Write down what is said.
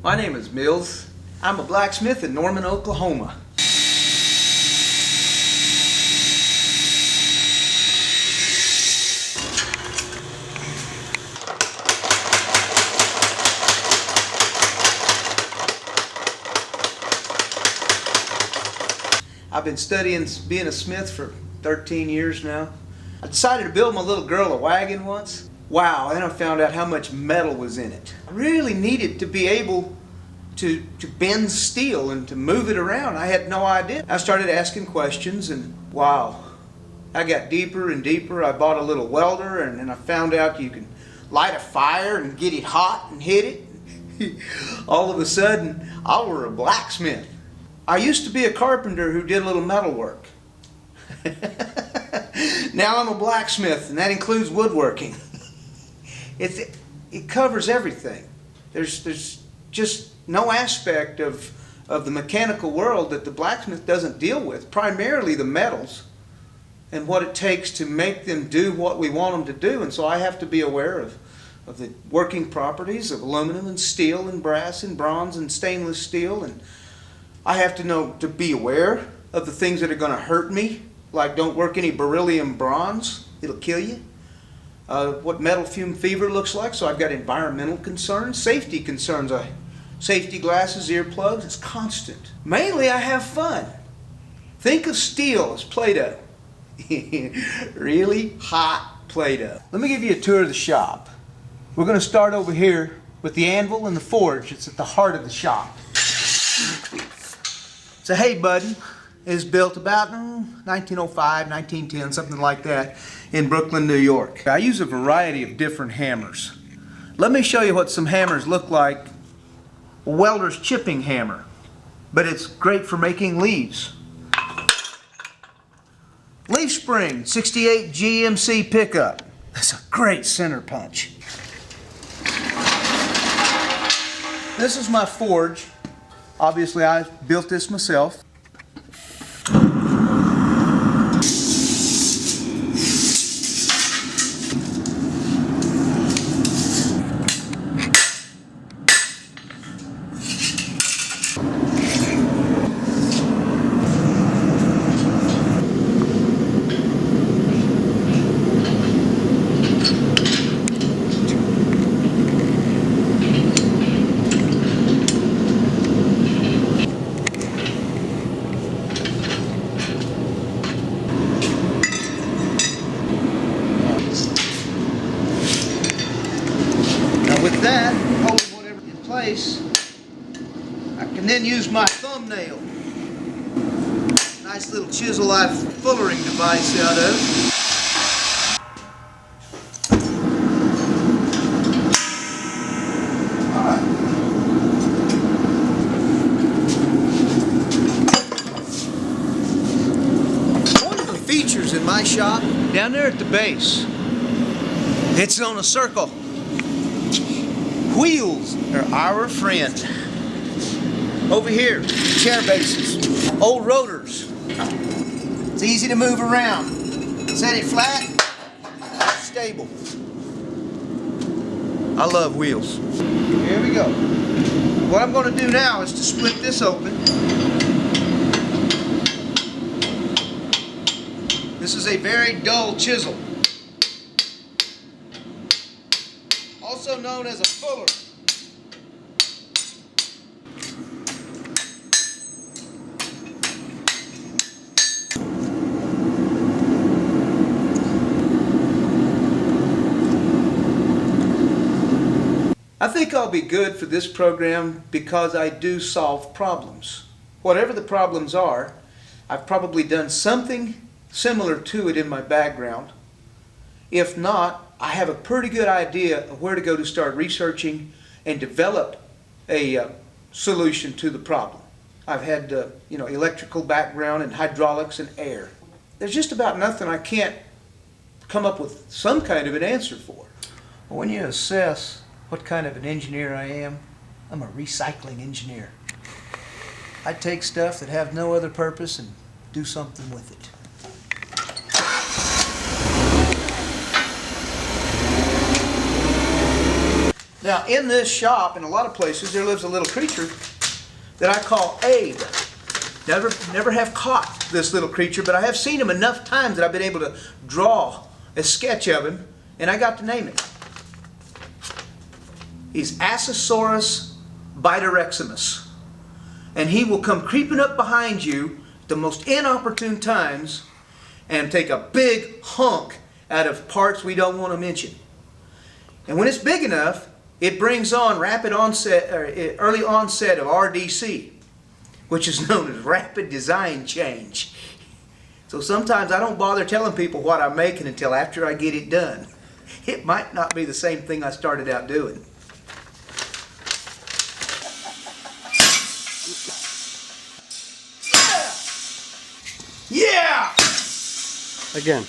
My name is Mills. I'm a blacksmith in Norman, Oklahoma. I've been studying being a smith for 13 years now. I decided to build my little girl a wagon once. Wow, then I found out how much metal was in it. I really needed to be able to bend steel and to move it around. I had no idea. I started asking questions and wow, I got deeper and deeper. I bought a little welder and then I found out you can light a fire and get it hot and hit it. All of a sudden, I were a blacksmith. I used to be a carpenter who did a little metal work. Now I'm a blacksmith, and that includes woodworking. It covers everything. There's just no aspect of the mechanical world that the blacksmith doesn't deal with. Primarily the metals and what it takes to make them do what we want them to do. And so I have to be aware of the working properties of aluminum and steel and brass and bronze and stainless steel, and I have to know to be aware of the things that are going to hurt me, like don't work any beryllium bronze, it'll kill you. What metal fume fever looks like, so I've got environmental concerns, safety concerns, safety glasses, earplugs, it's constant. Mainly I have fun. Think of steel as Play-Doh. Really hot Play-Doh. Let me give you a tour of the shop. We're going to start over here with the anvil and the forge. It's at the heart of the shop. So hey buddy, is built about 1905, 1910, something like that, in Brooklyn, New York. I use a variety of different hammers. Let me show you what some hammers look like. A welder's chipping hammer, but it's great for making leaves. Leaf spring, 68 GMC pickup. That's a great center punch. This is my forge. Obviously, I built this myself. With that, holding whatever in place, I can then use my thumbnail. Nice little chisel I've fullering device out of. Alright. One of the features in my shop, down there at the base, it's on a circle. Wheels are our friend. Over here, chair bases, old rotors. It's easy to move around. Set it flat, stable. I love wheels. Here we go. What I'm going to do now is to split this open. This is a very dull chisel, also known as a fuller. I think I'll be good for this program because I do solve problems. Whatever the problems are, I've probably done something similar to it in my background. If not, I have a pretty good idea of where to go to start researching and develop a solution to the problem. I've had electrical background and hydraulics and air. There's just about nothing I can't come up with some kind of an answer for. When you assess what kind of an engineer I am, I'm a recycling engineer. I take stuff that have no other purpose and do something with it. Now, in this shop, in a lot of places, there lives a little creature that I call Abe. Never have caught this little creature, but I have seen him enough times that I've been able to draw a sketch of him, and I got to name it. He's Assosaurus bidireximus. And he will come creeping up behind you at the most inopportune times and take a big hunk out of parts we don't want to mention. And when it's big enough, it brings on rapid onset, or early onset of RDC, which is known as rapid design change. So sometimes I don't bother telling people what I'm making until after I get it done. It might not be the same thing I started out doing. Yeah! Again.